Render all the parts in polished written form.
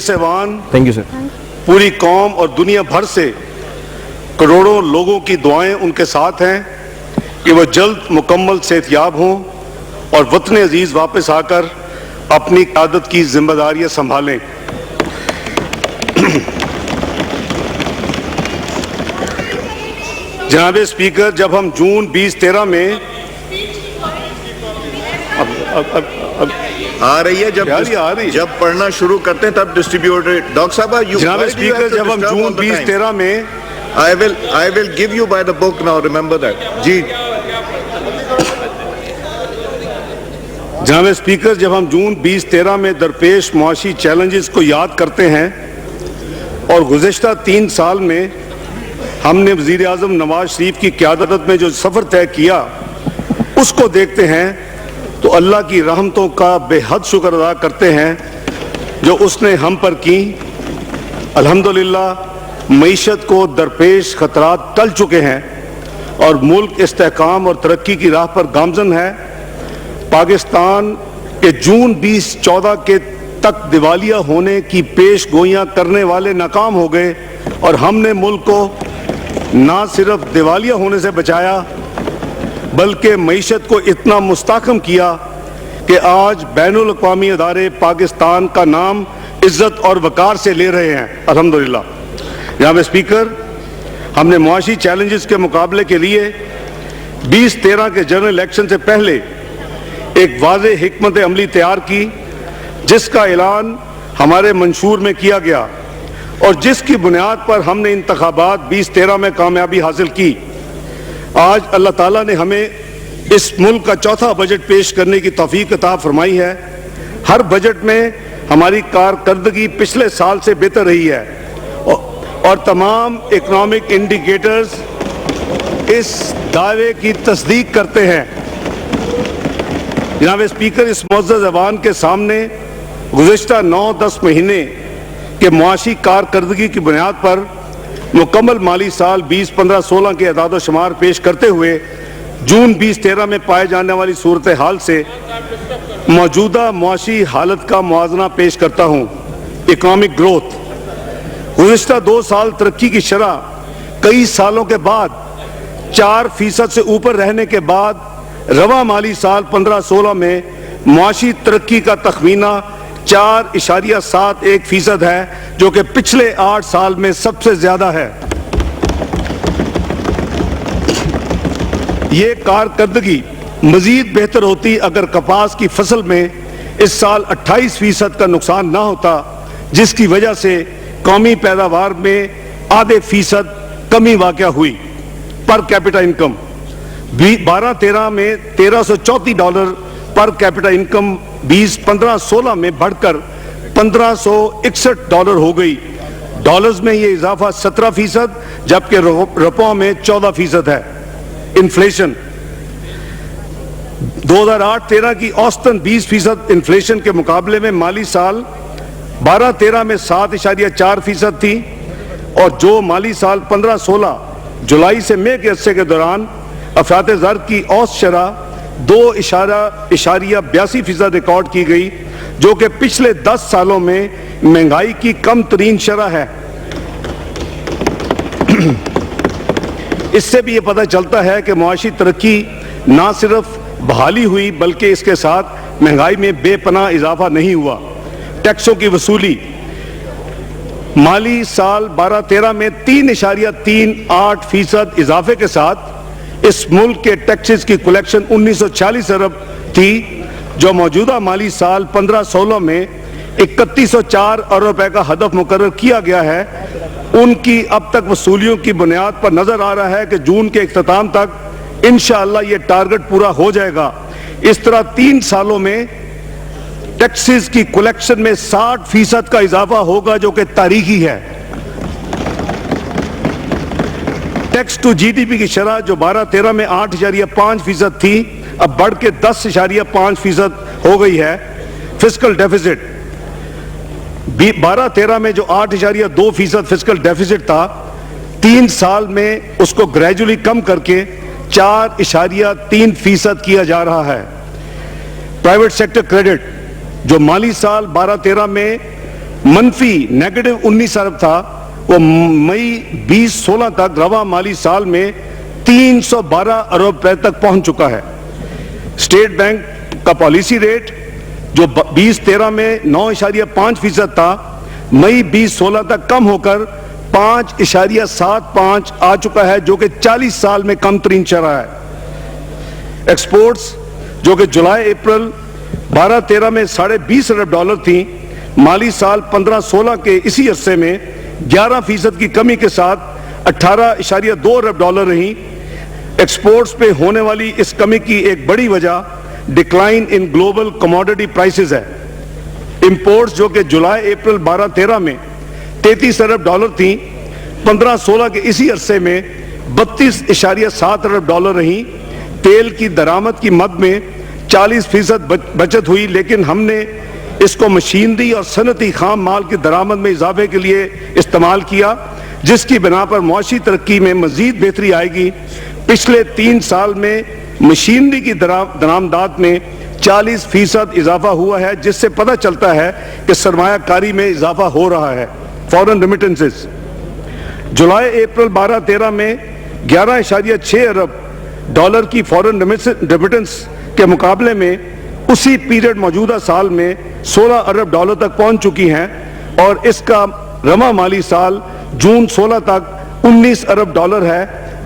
मजलिस ऐवान, thank you sir. पूरी कौम और दुनिया भर से करोड़ों लोगों की दुआएं उनके साथ हैं कि वो जल्द मुकम्मल सेहतयाब हों और वतन अजीज वापस आकर अपनी क़यादत की जिम्मेदारियां संभालें। जनाब स्पीकर, जब हम जून 2013 में आ रही है, जब पढ़ना शुरू करते हैं तब डिस्ट्रीब्यूटेड। डॉक्टर साहब, जनाब स्पीकर, जब हम जून 2013 में I will give you by the book now, remember that. जी। जनाब स्पीकर, जब हम जून 2013 में दरपेश मुआशी चैलेंजेस को याद करते हैं और गुज़िश्ता 3 साल में हमने वज़ीर आज़म नवाज शरीफ की क़यादत में जो सफ़र तय किया उसको देखते हैं तो अल्लाह की रहमतों का बेहद शुक्र अदा करते हैं जो उसने हम पर की। अल्हम्दुलिल्लाह मईशत को दरपेश खतरात टल चुके हैं और मुल्क इस्तेहकाम और तरक्की की राह पर गामजन है। पाकिस्तान के जून 2014 के तक दिवालिया होने की पेश गोइयां करने वाले नाकाम हो गए और हमने मुल्क को ना सिर्फ दिवालिया होने से बचाया बल्कि मईशत को इतना मुस्तहकम किया कि आज बैनुल अक़वामी अदारे पाकिस्तान का नाम इज्जत और वक़ार से ले रहे हैं, अल्हम्दुलिल्लाह। जनाब स्पीकर, हमने मुआशी चैलेंजेस के मुकाबले के लिए 2013 के जनरल इलेक्शन से पहले एक वाज़े हिकमत अमली तैयार की जिसका ऐलान हमारे मंशूर में किया गया और जिसकी बुनियाद पर हमने इंतखाबात 2013 में कामयाबी हासिल की। आज अल्लाह ताला ने हमें इस मुल्क का चौथा बजट पेश करने की तौफीक अता फरमाई है। हर बजट में हमारी कारकर्दगी पिछले साल से बेहतर रही है और तमाम इकोनॉमिक इंडिकेटर्स इस दावे की तस्दीक करते हैं। जनाब स्पीकर, इस मुअज़्ज़ज़ ऐवान के सामने गुज़िश्ता 9-10 महीने के मुआशी कारकर्दगी की बुनियाद पर मुकम्मल माली साल 2015-16 के अदाद शुमार पेश करते हुए जून 2013 में पाए जाने वाली सूरत हाल से मौजूदा मुआशी हालत का मुआवजा पेश करता हूँ। इकोनॉमिक ग्रोथ गुज़िश्ता 2 साल तरक्की की शरह कई सालों के बाद 4% से ऊपर रहने के बाद रवा माली साल 15-16 में मुआशी तरक्की का तखमीना 4.71% है जो कि पिछले 8 साल में सबसे ज्यादा है। ये कारकर्दगी मजीद बेहतर होती अगर कपास की फसल में इस साल 28% का नुकसान ना होता जिसकी वजह से कौमी पैदावार में आधे फीसद कमी वाक़या हुई। पर कैपिटा इनकम 12-13 में $1334 पर कैपिटा इनकम 2015-16 में बढ़कर $1561 हो गई। डॉलर्स में ये इजाफा 17% जबकि रुपयों में 14% है। इन्फ्लेशन 2008-13 की औसतन 20% इन्फ्लेशन के मुकाबले में माली साल 12-13 में 7.4% थी और जो माली साल 15-16 जुलाई से मई के अरसे के दौरान अफरात ज़र की औसत शरह 2.82% रिकॉर्ड की गई जो कि पिछले 10 सालों में महंगाई की कम तरीन शरह है। इससे भी ये पता चलता है कि मुआशी तरक्की ना सिर्फ बहाली हुई बल्कि इसके साथ महंगाई में बेपनाह इजाफा नहीं हुआ। टैक्सों की वसूली माली साल 12-13 में 3.38% इजाफे के साथ इस मुल्क के टैक्सेस की कलेक्शन 1946 अरब थी जो मौजूदा माली साल 15-16 में 3104 अरब रुपए का हदफ मुकर्रर किया गया है। उनकी अब तक वसूलियों की बुनियाद पर नजर आ रहा है कि जून के इख्तिताम तक इंशाअल्लाह ये टारगेट पूरा हो जाएगा। इस तरह 3 सालों में टैक्सेस की कलेक्शन में 60% का इजाफा होगा जो कि तारीखी है। टैक्स टू जीडीपी की शरह जो 12-13 में 8.5% थी अब बढ़ के 10.5% हो गई है। फिस्कल डेफिसिट 12-13 में जो 8.2% फिस्कल डेफिसिट था 3 साल में उसको ग्रेजुअली कम करके 4.3% किया जा रहा है। प्राइवेट सेक्टर क्रेडिट जो माली साल 12-13 में منفی نیگیٹو 19 ارب تھا، وہ مئی 2016 تک رواں مالی سال میں 312 ارب روپے تک پہنچ چکا ہے۔ اسٹیٹ بینک کا پالیسی ریٹ جو 2013 میں 9.5% تھا، مئی 2016 تک کم ہو کر 5.75 آ چکا ہے، جو کہ 40 سال میں کم ترین شرح ہے۔ ایکسپورٹس جو کہ جولائی اپریل 12-13 میں $20.5 ارب تھیں، مالی سال 15-16 کے اسی عرصے میں 11% کی کمی کے ساتھ $18.2 ارب رہیں۔ ایکسپورٹس پہ ہونے والی اس کمی کی ایک بڑی وجہ decline in global commodity prices ہے۔ امپورٹس جو کہ جولائی اپریل 12-13 میں $33 ارب تھیں، 15-16 کے اسی عرصے میں $32.7 ارب رہیں۔ تیل کی درآمد کی مد میں 40% بچت ہوئی، لیکن ہم نے اس کو مشینری اور صنعتی خام مال کی درآمد میں اضافے کے لیے استعمال کیا، جس کی بنا پر معاشی ترقی میں مزید بہتری آئے گی۔ پچھلے 3 سال میں مشینری کی درآمدات میں 40% اضافہ ہوا ہے، جس سے پتہ چلتا ہے کہ سرمایہ کاری میں اضافہ ہو رہا ہے۔ فورن ریمیٹنسز جولائی اپریل 12-13 میں $11.6 ارب کی فورن ریمیٹنس کے مقابلے میں اسی پیریڈ موجودہ سال میں $16 ارب تک پہنچ چکی ہیں، اور اس کا رواں مالی سال جون 16 تک $19 ارب ہے،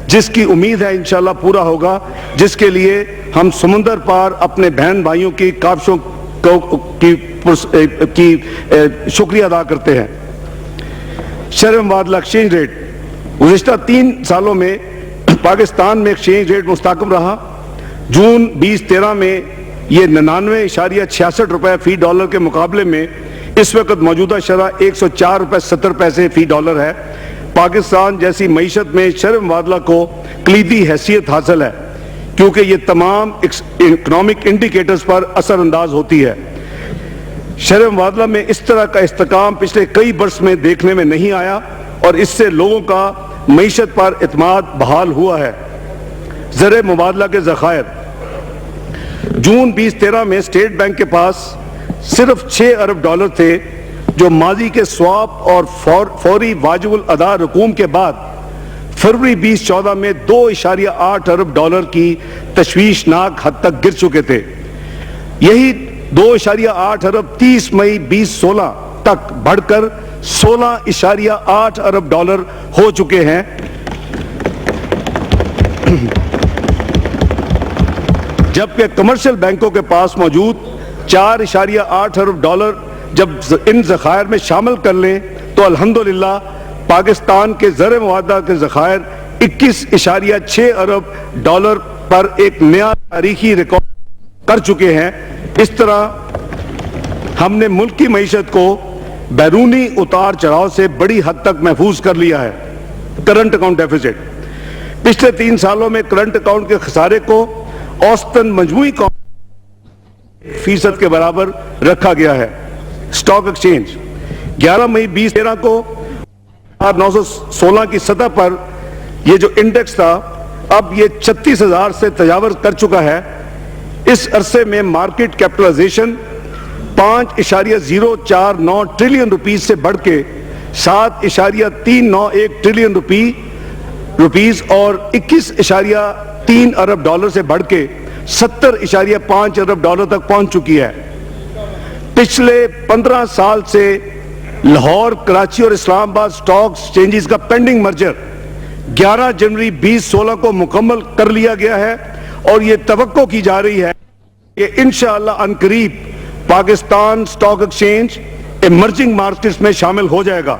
جس کی امید ہے انشاءاللہ پورا ہوگا، جس کے لیے ہم سمندر پار اپنے بہن بھائیوں کی کاوشوں کی شکریہ ادا کرتے ہیں۔ شرح مبادلہ ایکسچینج ریٹ گزشتہ 3 سالوں میں پاکستان میں ایکسچینج ریٹ مستحکم رہا۔ جون 2013 میں یہ 99.66 روپے فی ڈالر کے مقابلے میں اس وقت موجودہ شرح 104.70 روپے فی ڈالر ہے۔ پاکستان جیسی معیشت میں شرح مبادلہ کو کلیدی حیثیت حاصل ہے، کیونکہ یہ تمام اکنامک انڈیکیٹرز پر اثر انداز ہوتی ہے۔ شرح مبادلہ میں اس طرح کا استحکام پچھلے کئی برس میں دیکھنے میں نہیں آیا، اور اس سے لوگوں کا معیشت پر اعتماد بحال ہوا ہے۔ زر مبادلہ کے ذخائر جون 2013 میں اسٹیٹ بینک کے پاس صرف $6 ارب تھے، جو ماضی کے سواپ اور فوری واجب الادا رقوم کے بعد فروری 2014 میں $2.8 ارب کی تشویشناک حد تک گر چکے تھے۔ یہی $2.8 ارب 30 مئی 2016 تک بڑھ کر $16.8 ارب ہو چکے ہیں۔ جبکہ کمرشل بینکوں کے پاس موجود $4.8 ارب جب ان ذخائر میں شامل کر لیں تو الحمدللہ پاکستان کے زر مبادلہ کے ذخائر $21.6 ارب پر ایک نیا تاریخی ریکارڈ کر چکے ہیں۔ اس طرح ہم نے ملک کی معیشت کو بیرونی اتار چڑھاؤ سے بڑی حد تک محفوظ کر لیا ہے۔ کرنٹ اکاؤنٹ ڈیفیسٹ پچھلے 3 سالوں میں کرنٹ اکاؤنٹ کے خسارے کو اوسطاً مجموعی فیصد کے برابر رکھا گیا ہے۔ اسٹاک ایکسچینج 11 مئی 2013 کو 916 کی سطح پر یہ جو انڈیکس تھا، اب یہ 36,000 سے تجاوز کر چکا ہے۔ اس عرصے میں مارکیٹ کیپٹلائزیشن 5.049 ٹریلین روپیز سے بڑھ کے 7.391 ٹریلین روپیز اور 21.3 ارب سے بڑھ کے 70.5 ارب تک پہنچ چکی ہے۔ پچھلے 15 سال سے لاہور، کراچی اور اسلام آباد اسٹاک ایکسچینجز کا پینڈنگ مرجر 11 جنوری 2016 کو مکمل کر لیا گیا ہے، اور یہ توقع کی جا رہی ہے کہ انشاءاللہ عنقریب Pakistan stock exchange emerging markets میں شامل ہو جائے گا۔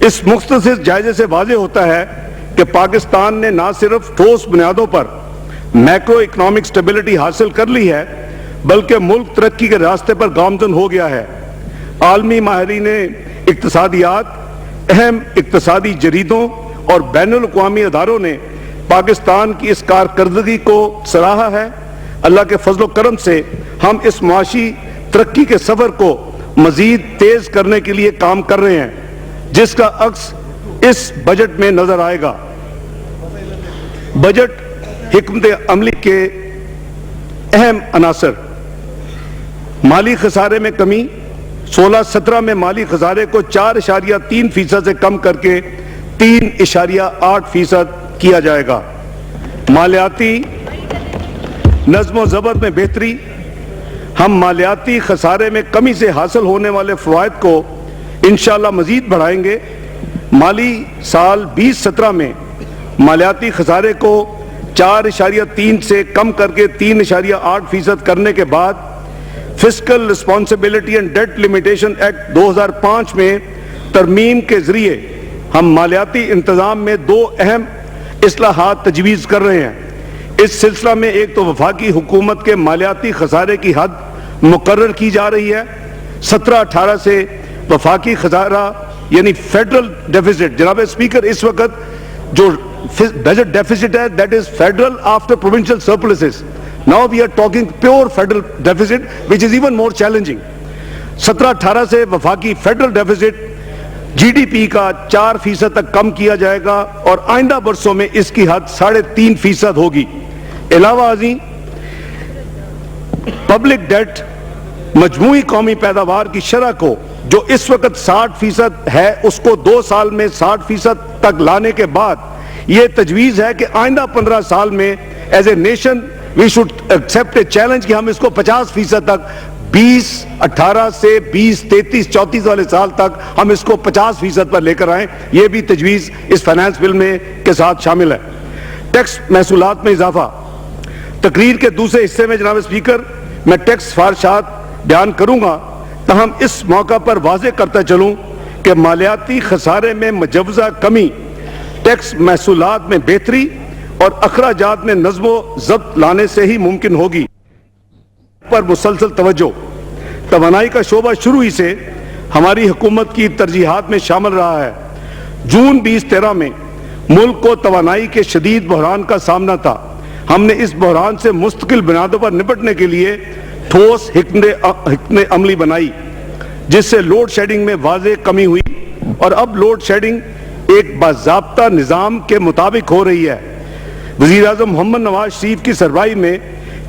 اس مختصر جائزے سے واضح ہوتا ہے کہ پاکستان نے نہ صرف ٹھوس بنیادوں پر میکرو اکنامک سٹیبلٹی حاصل کر لی ہے، بلکہ ملک ترقی کے راستے پر گامزن ہو گیا ہے۔ عالمی ماہرین اقتصادیات، اہم اقتصادی جریدوں اور بین الاقوامی اداروں نے پاکستان کی اس کارکردگی کو سراہا ہے۔ اللہ کے فضل و کرم سے ہم اس معاشی ترقی کے سفر کو مزید تیز کرنے کے لیے کام کر رہے ہیں، جس کا عکس اس بجٹ میں نظر آئے گا۔ بجٹ حکمت عملی کے اہم عناصر: مالی خسارے میں کمی، 16-17 में माली खसारे को 4.3% से कम करके 3.8% किया जाएगा। मालियाती नज़्म ज़ब्त में बेहतरी, हम मालियाती खसारे में कमी से हासिल होने वाले फ़वाइद को इंशाअल्लाह मज़ीद बढ़ाएंगे। माली साल 2017 में मालियाती खसारे को 4.3 से कम करके 3.8% करने के बाद fiscal responsibility and debt limitation act 2005 में तरमीम के जरिए हम मालियाती इंतज़ाम में 2 अहम इस्लाहात तजवीज़ कर रहे हैं। इस सिलसिला में एक तो वफाकी हुकूमत के मालियाती खसारे की हद मुकर्रर की जा रही है। 17-18 से वफाकी खसारा यानी फेडरल डेफिसिट, जनाब स्पीकर इस वक्त जो बजट डेफिसिट है that is federal after provincial surpluses, now we are talking pure federal deficit which is even more challenging. 17-18 से वफाकी फेडरल डेफिसिट जीडीपी का 4% तक कम किया जाएगा और आइंदा बरसों में इसकी हद 3.5% होगी। अलावा अजी पब्लिक डेट मजमूई कौमी पैदावार की शरह को जो इस वक्त 60% है उसको 2 साल में 60% तक लाने के बाद ये तजवीज़ है कि आइंदा 15 साल में as a nation we should accept a challenge कि हम इसको 50% तक 2018 से 2033-34 वाले साल तक हम इसको 50% पर लेकर आएं। ये भी तजवीज़ इस फाइनेंस बिल में के साथ शामिल है। टैक्स महसूलात में इजाफा, तकरीर के दूसरे हिस्से में जनाब स्पीकर मैं टैक्स फारशात बयान करूंगा, तहम इस मौका पर वाज़ेह करता चलूं कि मालियाती खसारे में मुजव्वज़ा कमी टैक्स महसूलात में बेहतरी और अखराजात में नज़्म ज़ब्त लाने से ही मुमकिन होगी। पर मुसलसल तवज्जो, तवानाई का शोबा शुरू ही से हमारी हुकूमत की तरजीहात में शामिल रहा है। जून 2013 में मुल्क को तवानाई के शदीद बहरान का सामना था। हमने इस बहरान से मुस्तकिल बुनियादों पर निपटने के लिए ठोस हिकमत अमली बनाई जिससे लोड शेडिंग में वाज़ेह कमी हुई और अब लोड शेडिंग एक बाज़ाब्ता निज़ाम के मुताबिक हो रही है। वज़ीर आज़म मोहम्मद नवाज शरीफ की सरबराही में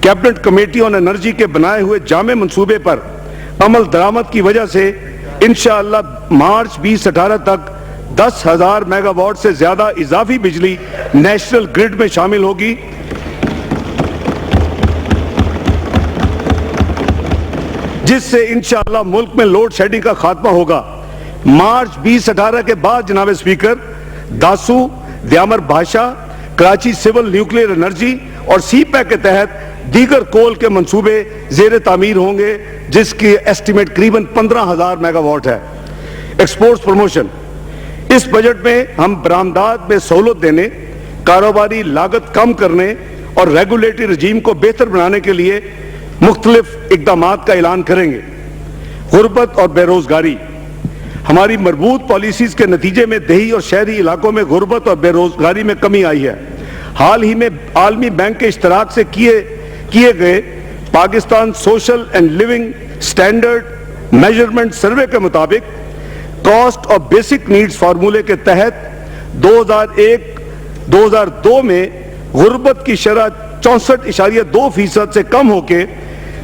कैबिनेट कमेटी ऑन एनर्जी के बनाए हुए जामे मंसूबे पर अमल दरामद की वजह से इंशाअल्लाह मार्च 2018 तक 10,000 मेगावाट से ज्यादा इजाफी बिजली नेशनल ग्रिड में शामिल होगी, जिससे इंशाअल्लाह मुल्क में लोड शेडिंग का खात्मा होगा। मार्च 2018 के बाद जनाब स्पीकर दासू, दयामर भाषा, कराची सिविल न्यूक्लियर एनर्जी और सीपैक के तहत दीगर कोल के मंसूबे जेर तामीर होंगे जिसकी एस्टिमेट करीबन 15,000 मेगावाट है। एक्सपोर्ट्स प्रमोशन, इस बजट में हम बरामदात में सहूलत देने, कारोबारी लागत कम करने और रेगुलेटरी रजीम को बेहतर बनाने के लिए मुख्तलिफ इक़दामात का ऐलान करेंगे। गुर्बत और बेरोजगारी, हमारी मरबूत पॉलिसीज के नतीजे में देही और शहरी इलाकों में गुर्बत और बेरोजगारी में कमी आई है। हाल ही में आलमी बैंक के इश्तराक से किए गए Pakistan social and living standard measurement survey के मुताबिक कॉस्ट ऑफ बेसिक नीड्स फार्मूले के तहत 2001-2002 में गुर्बत की शरह 64.2% से कम होके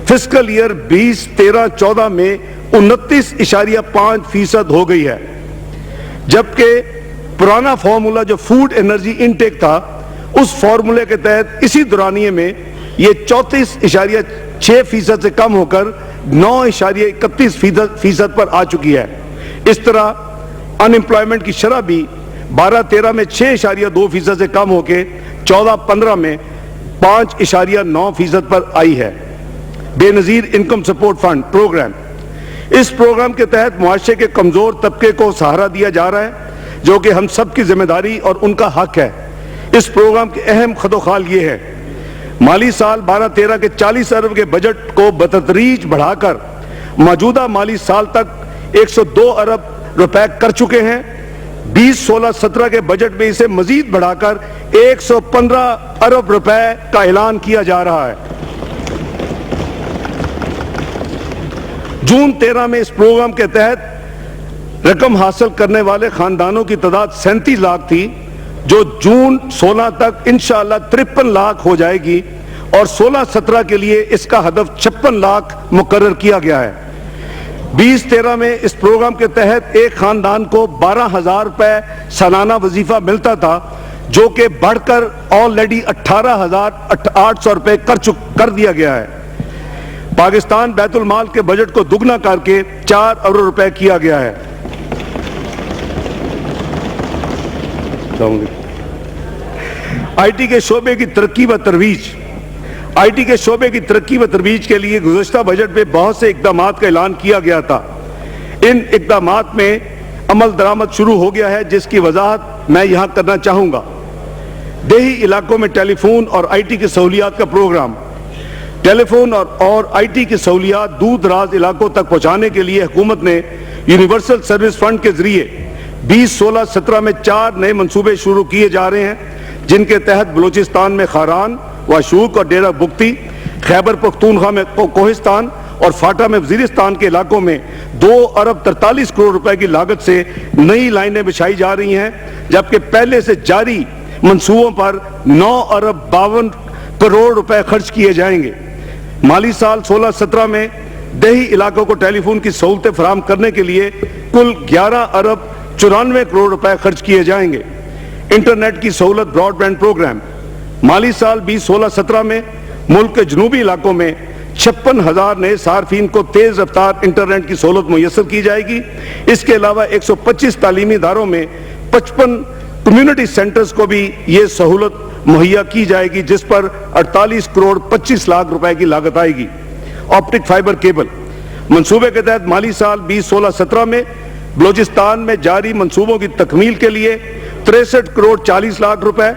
फिस्कल ईयर 2013-14 में 29.5% हो गई है, जबकि पुराना फार्मूला जो फूड एनर्जी इनटेक था उस फार्मूले के तहत इसी दौरानिये में ये 34.6% से कम होकर 9.31% पर आ चुकी है। इस तरह अनएम्प्लॉयमेंट की शरह भी 12-13 में 6.2% से कम होकर 14-15 में 5.9% पर आई है। Benazir income support fund programme, इस प्रोग्राम के तहत मुआशरे के कमजोर तबके को सहारा दिया जा रहा है जो कि हम सब की जिम्मेदारी और उनका हक है। इस प्रोग्राम के अहम खदोखाल ये है, माली साल 12-13 के 40 अरब के बजट को बतदरीज बढ़ाकर मौजूदा माली साल तक 102 अरब रुपए कर चुके हैं। 2016-17 के बजट में इसे मजीद बढ़ाकर 115 अरब रुपए का ऐलान किया जा रहा है। जून 13 में इस प्रोग्राम के तहत रकम हासिल करने वाले खानदानों की तादाद 37 लाख थी, जो जून 16 तक इंशाअल्लाह 53 लाख हो जाएगी और 16-17 के लिए इसका हदफ 56 लाख मुकर्रर किया गया है। 2013 में इस प्रोग्राम के तहत एक खानदान को 12,000 रुपए सालाना वजीफा मिलता था, जो कि बढ़कर ऑलरेडी 18,800 रुपए कर दिया गया है। पाकिस्तान बैतुल माल के बजट को दुगना करके 4 अरब रुपए किया गया है। आईटी के शोबे की तरक्की व तरवीज। आईटी के शोबे की तरक्की व तरवीज के लिए गुज़श्ता बजट में बहुत से इक़दामात का ऐलान किया गया था। इन इक़दामात में अमल दरामद शुरू हो गया है, जिसकी वजाहत मैं यहाँ करना चाहूँगा। देही इलाकों में टेलीफोन और आईटी की सहूलियात का प्रोग्राम। टेलीफोन और आईटी की सहूलियात दूर दराज इलाकों तक पहुँचाने के लिए हुकूमत ने यूनिवर्सल सर्विस फंड के जरिए 2016-17 में 4 नए मंसूबे शुरू किए जा रहे हैं, जिनके तहत बलूचिस्तान में खारान, वाशूक और डेरा बुख्ती, खैबर पख्तूनख्वा में कोहिस्तान और फाटा में वजीरिस्तान के इलाकों में 2 अरब 43 करोड़ रुपए की लागत से नई लाइनें बिछाई जा रही हैं, जबकि पहले से जारी मंसूबों पर 9 अरब 52 करोड़ रुपए खर्च किए जाएंगे। माली साल 16-17 में देही इलाकों को टेलीफोन की सहूलतें फराहम करने के लिए कुल 11 अरब 94 करोड़ रुपए खर्च किए जाएंगे। इंटरनेट की सहूलत ब्रॉडबैंड प्रोग्राम। माली साल 2016-17 में मुल्क के जनूबी इलाकों में 56,000 नए सार्फिन को तेज रफ्तार इंटरनेट की सहूलत मुयस्सर की जाएगी। इसके अलावा 125 तालीमी इदारों में 55 कम्युनिटी सेंटर्स को भी ये सहूलत मुहैया की जाएगी, जिस पर 48 करोड़ 25 लाख रुपए की लागत आएगी। ऑप्टिक फाइबर केबल मंसूबे के तहत माली साल 2016-17 में बलूचिस्तान में जारी मंसूबों की तकमील के लिए 63 करोड़ 40 लाख रुपए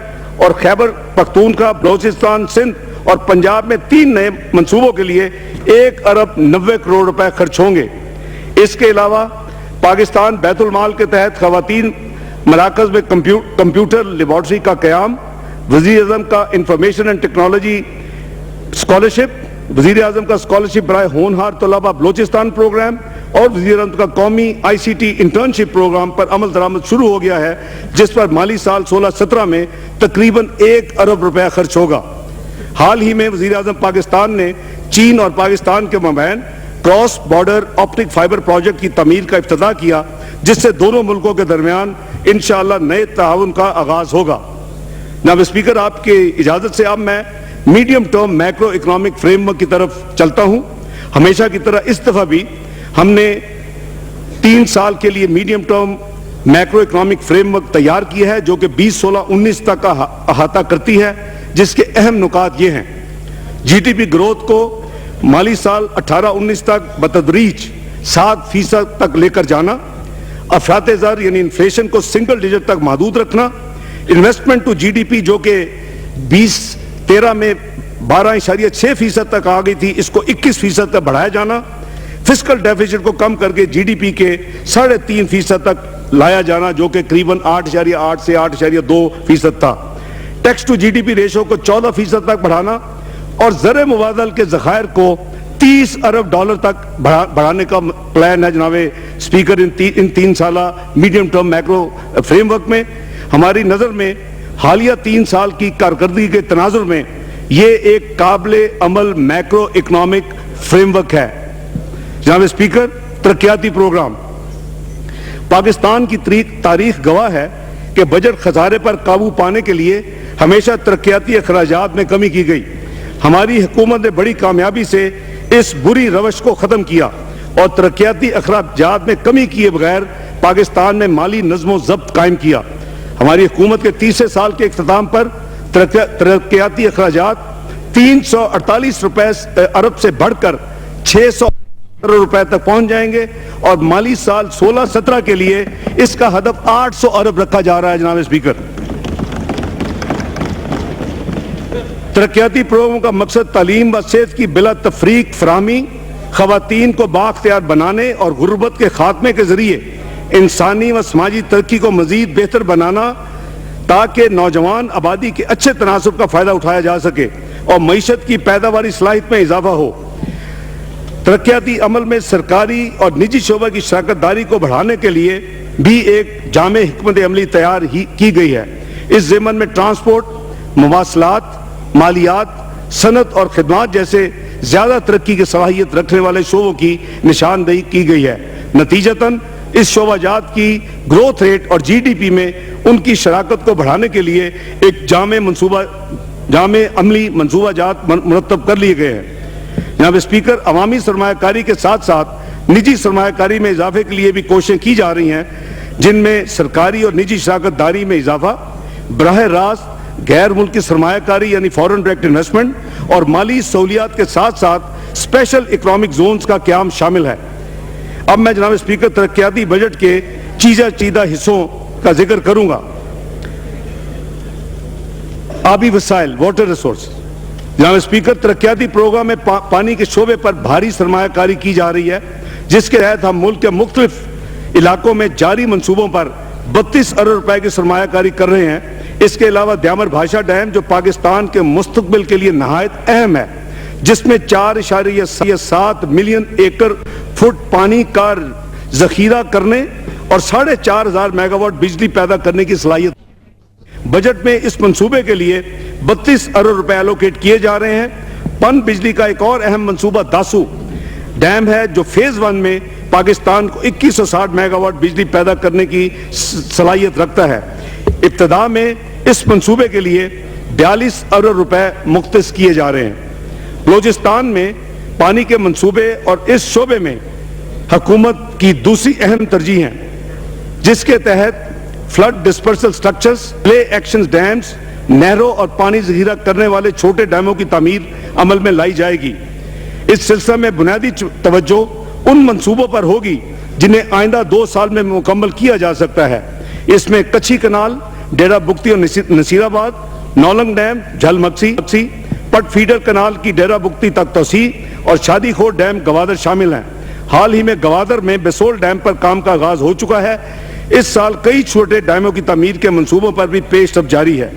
और खैबर पख्तूनख्वा, बलूचिस्तान, सिंध और पंजाब में 3 नए मंसूबों के लिए 1 अरब 90 करोड़ रुपए खर्च होंगे। इसके अलावा पाकिस्तान बैतुल माल के तहत खवातीन मराकज में कंप्यूटर लेबॉर्ट्री का क़याम, वज़ीर आज़म का इंफॉर्मेशन एंड टेक्नोलॉजी स्कॉलरशिप, वज़ीर आज़म का स्कॉलरशिप बराए होनहार तलबा बलूचिस्तान प्रोग्राम और वज़ीर आज़म का कौमी ICT इंटर्नशिप प्रोग्राम पर अमल दरामद शुरू हो गया है, जिस पर माली साल 16-17 में तकरीबन 1 अरब रुपया खर्च होगा। हाल ही में वज़ीर आज़म पाकिस्तान ने चीन और पाकिस्तान के मबैन cross border optic fibre project की तमीर का इफ्तिताह किया, जिससे दोनों मुल्कों के दरमियान इंशाअल्लाह नए ताउन का आगाज होगा। जनाब स्पीकर, आपकी इजाज़त से अब मैं medium term macro economic framework की तरफ चलता हूँ। हमेशा की तरह इस दफ़ा भी हमने 3 साल के लिए medium term macro economic framework तैयार किया है, जो कि 2016-19 तक का अहाता करती है, जिसके अहम नुकात ये हैं। GDP ग्रोथ को माली साल 18-19 तक बतदरीज 7% तक लेकर जाना, अफराते ज़र यानी इन्फ्लेशन को सिंगल डिजिट तक महदूद रखना, इन्वेस्टमेंट टू GDP जो कि 2013 में 12.6% तक आ गई थी, इसको 21% तक बढ़ाया जाना, फिस्कल डेफिसिट को कम करके GDP के 3.5% तक लाया जाना, जो कि करीबन 8.8 से 8.2% था। टैक्स टू GDP रेशो को 14% तक बढ़ाना और ज़र मुबादल के ज़खायर को 30 अरब डॉलर तक बढ़ाने का प्लान है। जनाब स्पीकर, इन 3 साला मीडियम टर्म मैक्रो फ्रेमवर्क में हमारी नज़र में हालिया 3 साल की कारकर्दगी के तनाजुर में ये एक काबिल अमल मैक्रो इकोनॉमिक फ्रेमवर्क है। जनाब स्पीकर, तरक्याती प्रोग्राम। पाकिस्तान की तारीख गवाह है कि बजट खसारे पर काबू पाने के लिए हमेशा तरक्याती अखराजात में कमी की गई। हमारी हुकूमत ने बड़ी कामयाबी से इस बुरी रवश को ख़त्म किया और तरक्याती अखराजात में कमी किए बगैर पाकिस्तान में माली नज़्म ज़ब्त कायम किया। हमारी हुकूमत के 30 साल के इख्तिताम पर तरक्याती अखराजात 348 अरब से बढ़कर 600 करोड़ रुपए तक पहुंच जाएंगे और माली साल 16-17 के लिए इसका हदफ 800 अरब रखा जा रहा है। जनाब स्पीकर, तरक्याती प्रोग्राम का मकसद तालीम व सेहत की बिला तफरीक फराहमी, खवातीन को बाख्तियार बनाने और गुर्बत के खात्मे के जरिए इंसानी व समाजी तरक्की को मजीद बेहतर बनाना, ताकि नौजवान आबादी के अच्छे तनासब का फ़ायदा उठाया जा सके और मईशत की पैदावारी सलाहियत में इजाफा हो। तरक्याती अमल में सरकारी और निजी शोबा की शराकत दारी को बढ़ाने के लिए भी एक जामे हिकमत अमली तैयार की गई है। इस ज़िम्मन में ट्रांसपोर्ट, मवासलात, मालियात, सनत और खिदमात जैसे ज्यादा तरक्की की सलाहियत रखने वाले शोबों की निशानदेही की गई है। नतीजतन इस शोबाजात की ग्रोथ रेट और जीडीपी में उनकी शराकत को बढ़ाने के लिए एक जामे अमली मंसूबाजात मुरतब कर लिए गए हैं। जनाब स्पीकर, अवामी सरमायाकारी के साथ साथ निजी सरमायाकारी में इजाफे के लिए भी कोशिशें की जा रही हैं, जिनमें सरकारी और निजी शराकत दारी में इजाफा, बराह रास्त गैर मुल्की सरमायाकारी यानी फॉरेन डायरेक्ट इन्वेस्टमेंट और माली सहूलियात के साथ साथ स्पेशल इकोनॉमिक जोन्स का क्याम शामिल है। अब मैं जनाब स्पीकर तरक्याती बजट के चीदा हिस्सों का जिक्र करूंगा। आबी वसाइल, वाटर रिसोर्स। जनाब स्पीकर, तरक्याती प्रोग्राम में पानी के शोबे पर भारी सरमायाकारी की जा रही है, जिसके तहत हम मुल्क के मुख्तलिफ इलाकों में जारी मंसूबों पर 32 अरब रुपए की सरमायाकारी कर रहे हैं। इसके अलावा द्यामर भाषा डैम, जो पाकिस्तान के मुस्तकबिल के लिए नहायत अहम है, जिसमें 4.7 मिलियन एकड़ फुट पानी का जखीरा करने और 4,500 मेगावाट बिजली पैदा करने की सलाहियत। बजट में इस मंसूबे के लिए 32 अरब रुपए एलोकेट किए जा रहे हैं। पन बिजली का एक और अहम मंसूबा दासू डैम है, जो फेज 1 में पाकिस्तान को 2160 मेगावाट बिजली पैदा करने की सलाहियत रखता है। इब्तदा में इस मंसूबे के लिए 42 अरब रुपए मुख्तस किए जा रहे हैं। बलोचिस्तान में पानी के मंसूबे और इस शोबे में हुकूमत की दूसरी अहम तरजीह है, जिसके तहत flood dispersal structures, play action dams, नहरों और पानी जखीरा करने वाले छोटे डैमों की तामीर अमल में लाई जाएगी। इस सिलसिले में बुनियादी तवज्जो उन मंसूबों पर होगी जिन्हें आइंदा 2 साल में मुकम्मल किया जा सकता है। इसमें कच्ची कनाल, डेरा बुगती और नसीराबाद, नौलंग डैम, झलमक्सी, पट फीडर कनाल की डेरा बुगती तक तोसी और शादी खोर डैम गवादर शामिल हैं। हाल ही में गवादर में बेसोल डैम पर काम का आगाज हो चुका है। इस साल कई छोटे डैमों की तामीर के मंसूबों पर भी पेशरफ जारी है।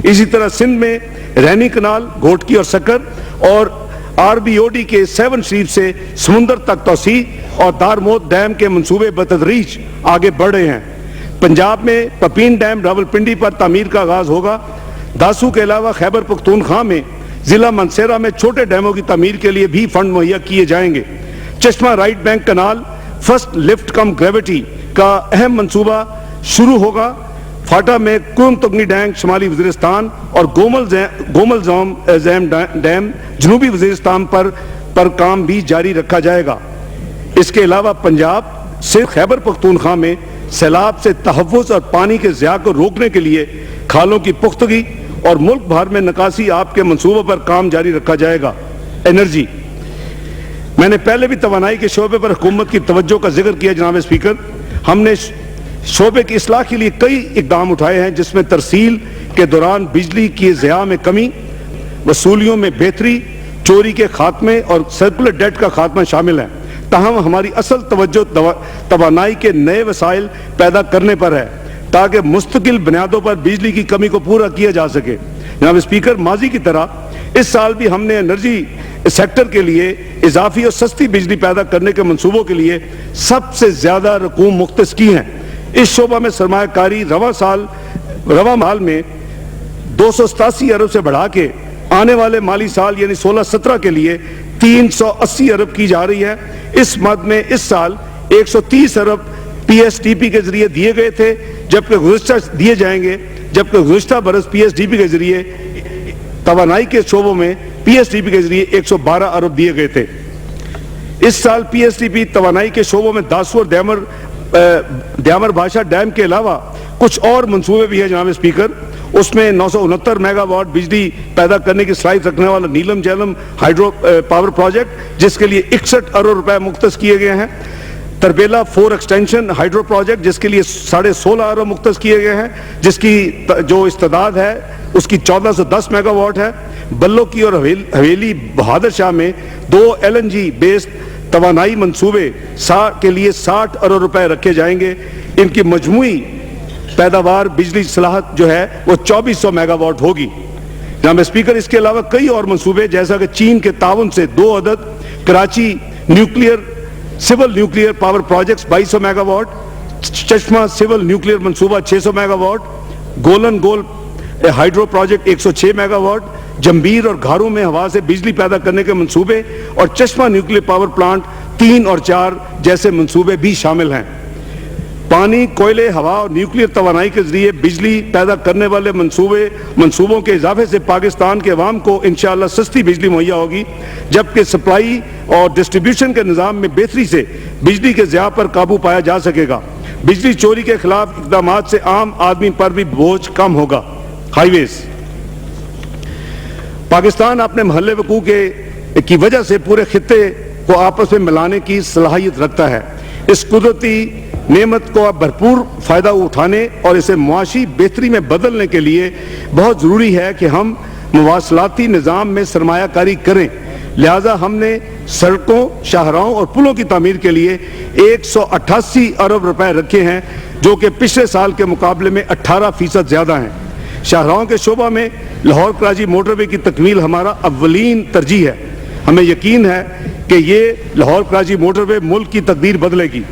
इसी तरह सिंध में रैनी कनाल, घोटकी और सक्कर और आरबीओडी के 7 शरीफ से समुंदर तक तोसी और दारमोद डैम के मंसूबे बतदरीज आगे बढ़ रहे हैं। पंजाब में पपीन डैम रावलपिंडी पर तामीर का आगाज होगा। दासू के अलावा खैबर पख्तूनख्वा में जिला मनसेरा में छोटे डैमों की तामीर के लिए भी फंड मुहैया किए जाएंगे। चश्मा राइट बैंक कनाल फर्स्ट लिफ्ट कम ग्रेविटी का अहम मंसूबा शुरू होगा। फाटा में कुम तगनी डैम शुमाली वजीरिस्तान और गोमल जैम डैम जनूबी वजीरिस्तान पर काम भी जारी रखा जाएगा। इसके अलावा पंजाब सिर्फ खैबर पख्तूनख्वा में सैलाब से तहफ़्फ़ुज़ और पानी के ज़िया को रोकने के लिए खालों की पुख्तगी और मुल्क भर में निकासी आप के मंसूबों पर काम जारी रखा जाएगा। एनर्जी, मैंने पहले भी तवानाई के शोबे पर हुकूमत की तवज्जो का जिक्र किया। जनाब स्पीकर, हमने शोबे की इस्लाह के लिए कई इकदाम उठाए हैं, जिसमें तरसील के दौरान बिजली की ज़िया में कमी, वसूलियों में बेहतरी, चोरी के खात्मे और सर्कुलर डेट का खात्मा शामिल है। ताहम हमारी असल तवज्जो तवानाई के नए वसाइल पैदा करने पर है, ताकि मुस्तकिल बुनियादों पर बिजली की कमी को पूरा किया जा सके। जनाब स्पीकर, माजी की तरह इस साल भी हमने एनर्जी सेक्टर के लिए इजाफी और सस्ती बिजली पैदा करने के मंसूबों के लिए सबसे ज्यादा रकूम मुख्तस की हैं। इस शोबा में सरमायाकारी रवा माल में 287 अरब से बढ़ा के आने वाले माली साल यानी 16-17 के लिए 380 अरब की जा रही है। इस मद में इस साल 130 अरब पीएसडीपी के जरिए दिए गए थे, जबकि गुज़िश्ता बरस पीएसडीपी के जरिए तवानाई के शोबों में पीएसडीपी के जरिए 112 अरब दिए गए थे। इस साल पीएसडीपी तवानाई के शोबों में दासू और द्यामर भाषा डैम के अलावा कुछ और मंसूबे भी है। जनाब स्पीकर, उसमें 969 मेगावाट बिजली पैदा करने की सलाहियत रखने वाला नीलम झेलम हाइड्रो पावर प्रोजेक्ट, जिसके लिए 61 अरब रुपए मुख्तस किए गए हैं। तरबेला 4 एक्सटेंशन हाइड्रो प्रोजेक्ट, जिसके लिए 16.5 अरब मुख्तस किए गए हैं, जिसकी जो इस्तेदाद है उसकी 1410 मेगावाट है। बल्लो की और हवेली बहादुर शाह में 2 LNG बेस्ड तवानाई मंसूबे के लिए 60 अरब रुपए रखे जाएंगे। इनकी मजमूई पैदावार बिजली सलाहत जो है वो 2400 मेगावाट होगी। जनाब स्पीकर, इसके अलावा कई और मंसूबे, जैसा कि चीन के ताउन से 2 अदद Karachi civil nuclear power projects 2200 megawatt, Chashma civil nuclear मंसूबा 600 megawatt, Golen Gol hydro project 106 megawatt, जंबीर और घारों में हवा से बिजली पैदा करने के मंसूबे और चश्मा न्यूक्लियर पावर प्लांट 3 और 4 जैसे मंसूबे भी शामिल हैं। पानी, कोयले, हवा और न्यूक्लियर तवानाई के जरिए बिजली पैदा करने वाले मंसूबों के इजाफे से पाकिस्तान के अवाम को इंशाअल्लाह सस्ती बिजली मुहैया होगी, जबकि सप्लाई और डिस्ट्रीब्यूशन के निज़ाम में बेहतरी से बिजली के ज़िया पर काबू पाया जा सकेगा। बिजली चोरी के खिलाफ इक़दाम से आम आदमी पर भी बोझ कम होगा। हाईवेज, पाकिस्तान अपने महल्ले वकूअ की वजह से पूरे खित्ते को आपस में मिलाने की सलाहियत रखता है। इस कुदरती नेमत को अब भरपूर फ़ायदा उठाने और इसे मुआशी बेहतरी में बदलने के लिए बहुत ज़रूरी है कि हम मवासलाती निज़ाम में सरमायाकारी करें। लिहाजा हमने सड़कों, शाहराहों और पुलों की तामीर के लिए 188 अरब रुपए रखे हैं, जो कि पिछले साल के मुकाबले में 18% ज़्यादा हैं। शाहराहों के शोबा में लाहौर कराची मोटरवे की तकमील हमारा अव्वलीन तरजीह है। हमें यकीन है कि ये लाहौर कराची मोटरवे मुल्क की तकदीर बदलेगी।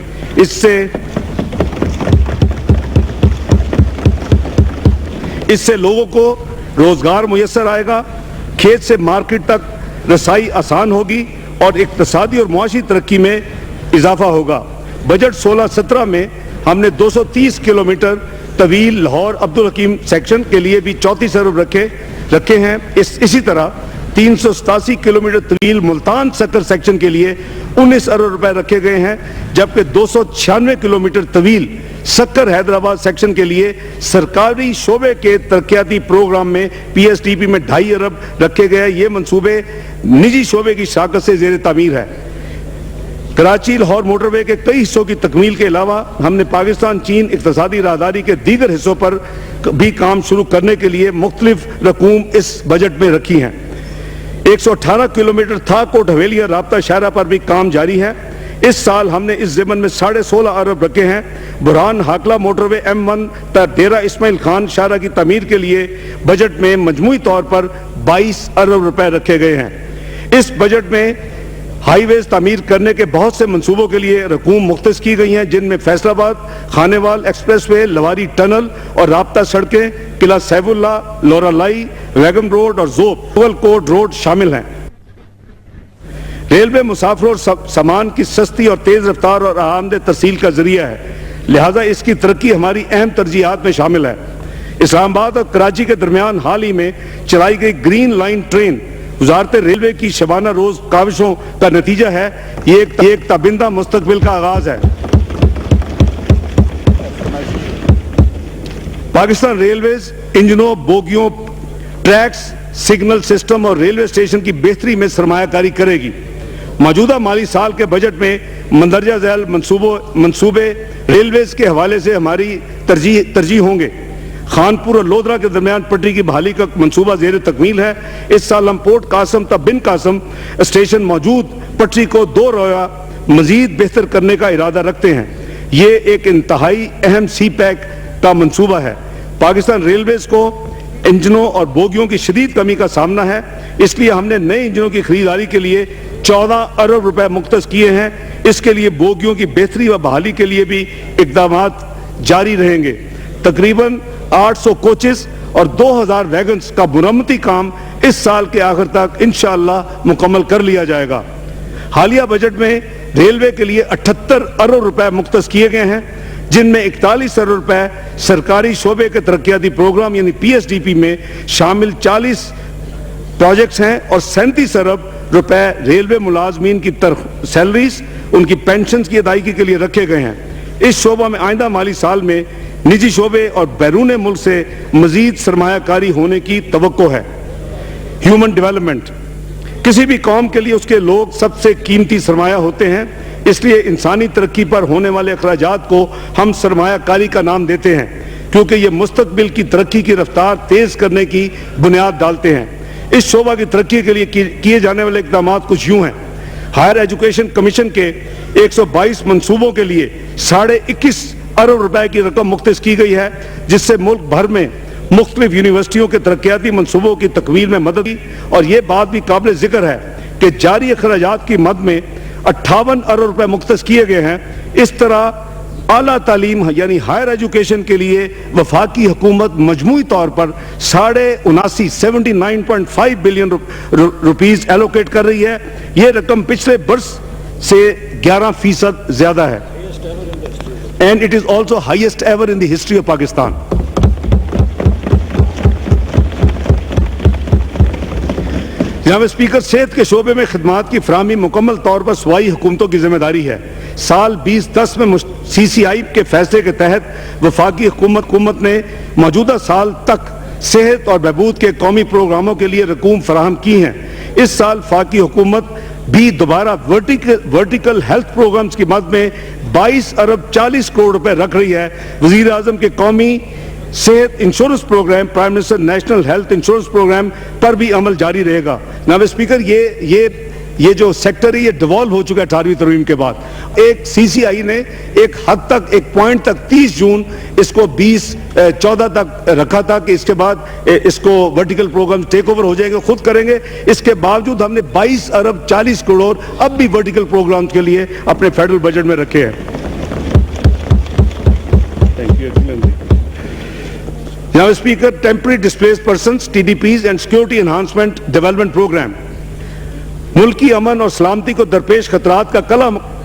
इससे लोगों को रोजगार मुयस्सर आएगा, खेत से मार्केट तक रसाई आसान होगी और इक्तिसादी और मुआशी तरक्की में इजाफा होगा। बजट 16-17 में हमने 230 किलोमीटर तवील लाहौर अब्दुल हकीम सेक्शन के लिए भी 34 अरब रखे हैं। इसी तरह 387 किलोमीटर तवील मुल्तान सक्कर सेक्शन के लिए 19 अरब रुपए रखे गए हैं, जबकि 296 किलोमीटर तवील सक्कर हैदराबाद सेक्शन के लिए सरकारी शोबे के तरक्याती प्रोग्राम में PSDP में 2.5 अरब रखे गए। ये मंसूबे निजी शोबे की शाखत से ज़ेर तामीर है। कराची लाहौर मोटरवे के कई हिस्सों की तकमील के अलावा हमने पाकिस्तान चीन इक्तिसादी राहदारी के दीगर हिस्सों पर भी काम शुरू करने के लिए मुख्तलिफ रकूम इस बजट में रखी हैं। 118 किलोमीटर थाकोट हवेलिया राब्ता शाहरा पर भी काम जारी है। इस साल हमने इस ज़िमन में 16.5 अरब रखे हैं। बुरहान हाकला मोटरवे M1 डेरा इस्माइल खान शाहरा की तमीर के लिए बजट में मजमूई तौर पर 22 अरब रुपए रखे गए हैं। इस बजट में हाईवेज तामीर करने के बहुत से मंसूबों के लिए रकूम मुख्तस की गई हैं, जिनमें फैसलाबाद खानेवाल एक्सप्रेसवे, लवारी टनल और राब्ता सड़कें, किला सैफुल्ला, लोरालाई, वैगम रोड और जोबल कोट रोड शामिल हैं। रेलवे मुसाफिरों और सामान की सस्ती और तेज रफ्तार और आरामदेह तरसील का जरिया है, लिहाजा इसकी तरक्की हमारी अहम तरजीहात में शामिल है। इस्लामाबाद और कराची के दरमियान हाल ही में चलाई गई ग्रीन लाइन ट्रेन वजारत रेलवे की शबाना रोज काविशों का नतीजा है। ये एक ताबिंदा मुस्तकबिल का आगाज है। पाकिस्तान रेलवेज इंजनों, बोगियों, ट्रैक्स, सिग्नल सिस्टम और रेलवे स्टेशन की बेहतरी में सरमायाकारी करेगी। मौजूदा माली साल के बजट में मंदरजा झैल मंसूबे रेलवेज के हवाले से हमारी तरजीह होंगे। खानपुर और लोधरा के दरमियान पटरी की बहाली का मंसूबा ज़ेर तकमील है। इस साल हम पोर्ट कासम तब बिन कासम स्टेशन मौजूद पटरी को 2 रोया मजीद बेहतर करने का इरादा रखते हैं। ये एक इंतहाई अहम CPEC का मंसूबा है। पाकिस्तान रेलवेज को इंजनों और बोगियों की शदीद कमी का सामना है, इसलिए हमने नए इंजनों की खरीदारी के लिए 14 अरब रुपए मुख्तस किए हैं। इसके लिए बोगियों की बेहतरी व बहाली के लिए भी इक़दामात जारी रहेंगे। तकरीबन 800 कोचेस और 2000 वैगन्स का मुरम्मती काम इस साल के आखिर तक इंशाअल्लाह मुकम्मल कर लिया जाएगा। हालिया बजट में रेलवे के लिए 78 अरब रुपए मुख्तस किए गए हैं, जिनमें 41 अरब रुपए सरकारी शोबे के तरक्याती प्रोग्राम यानी PSDP में शामिल 40 प्रोजेक्ट्स हैं और 37 अरब रुपए रेलवे मुलाजमीन की सैलरीज, उनकी पेंशन की अदायगी के लिए रखे गए हैं। इस शोबा में आइंदा माली साल में निजी शोबे और बैरून मुल्क से मजीद सरमायाकारी होने की तवक्को है। ह्यूमन डेवलपमेंट, किसी भी कौम के लिए उसके लोग सबसे कीमती सरमाया होते हैं, इसलिए इंसानी तरक्की पर होने वाले अखराजात को हम सरमायाकारी का नाम देते हैं, क्योंकि ये मुस्तकबिल की तरक्की की रफ्तार तेज करने की बुनियाद डालते हैं। इस शोबा की तरक्की के लिए किए जाने वाले इक़दाम कुछ यूँ हैं। हायर एजुकेशन कमीशन के 122 मंसूबों के लिए 21.5 अरब रुपए की रकम मुख्तस की गई है, जिससे मुल्क भर में मुख्तलिफ यूनिवर्सिटियों के तरक्याती मंसूबों की तकमील में मदद की। और ये बात भी काबिल जिक्र है कि जारी अखराजात की मद में 58 अरब रुपए मुख्तस किए गए हैं। इस तरह اعلیٰ تعلیم یعنی ہائر ایجوکیشن کے لیے وفاقی حکومت مجموعی طور پر 79.5 بلین روپیز ایلوکیٹ کر رہی ہے. یہ رقم پچھلے برس سے 11% زیادہ ہے. And it is also highest ever in the history of Pakistan. جناب اسپیکر, صحت کے شعبے میں خدمات کی فراہمی مکمل طور پر صوبائی حکومتوں کی ذمہ داری ہے. سال 2010 میں CCI کے فیصلے کے تحت وفاقی حکومت نے موجودہ سال تک صحت اور بہبود کے قومی پروگراموں کے لیے رقوم فراہم کی ہیں. اس سال وفاقی حکومت بھی دوبارہ ورٹیکل ہیلتھ پروگرامز کی مد میں 22 ارب 40 کروڑ روپے رکھ رہی ہے. وزیر اعظم کے قومی صحت insurance programme prime minister national health insurance programme پر بھی عمل جاری رہے گا. جناب اسپیکر, یہ جو سیکٹر ہے یہ ڈیوالو ہو چکا ہے 18ویں ترمیم کے بعد. ایک CCI نے ایک حد تک ایک پوائنٹ تک 30 جون اس کو 2014 تک رکھا تھا کہ اس کے بعد اس کو ورٹیکل پروگرام ٹیک اوور ہو جائیں گے, خود کریں گے. اس کے باوجود ہم نے 22 ارب 40 کروڑ اب بھی ورٹیکل پروگرام کے لیے اپنے فیڈرل بجٹ میں رکھے ہیں. جناب speaker, temporary displaced persons TDPs and security enhancement development programme ملکی امن اور سلامتی کو درپیش خطرات کا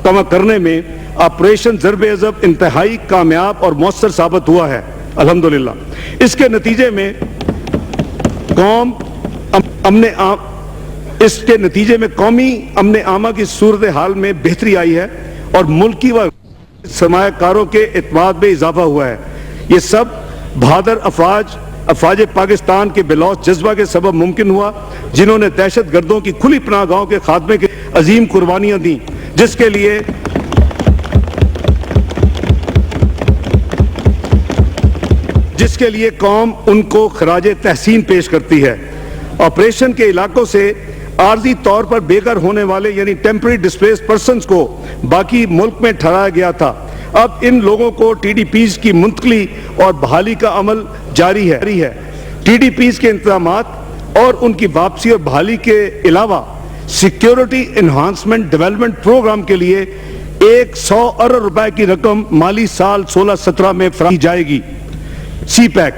کم کرنے میں آپریشن ضرب عضب انتہائی کامیاب اور مؤثر ثابت ہوا ہے الحمدللہ. اس کے نتیجے میں قومی امن عامہ کی صورتحال میں بہتری آئی ہے اور ملکی و سرمایہ کاروں کے اعتماد میں اضافہ ہوا ہے. یہ سب بہادر افواج پاکستان کے بلوچ جذبہ کے سبب ممکن ہوا, جنہوں نے دہشت گردوں کی کھلی پناہ گاہوں کے خاتمے کے عظیم قربانیاں دیں, جس کے لیے قوم ان کو خراج تحسین پیش کرتی ہے. آپریشن کے علاقوں سے عارضی طور پر بے گھر ہونے والے یعنی ٹیمپرری ڈسپلیسڈ پرسنز کو باقی ملک میں ٹھہرایا گیا تھا. اب ان لوگوں کو TDPs کی منتقلی اور بحالی کا عمل جاری ہے. TDPs کے انتظامات اور ان کی واپسی اور بحالی کے علاوہ سیکیورٹی انہانسمنٹ ڈیولپمنٹ پروگرام کے لیے 100 ارب روپے کی رقم مالی سال 16-17 میں فراہم کی جائے گی. سی پیک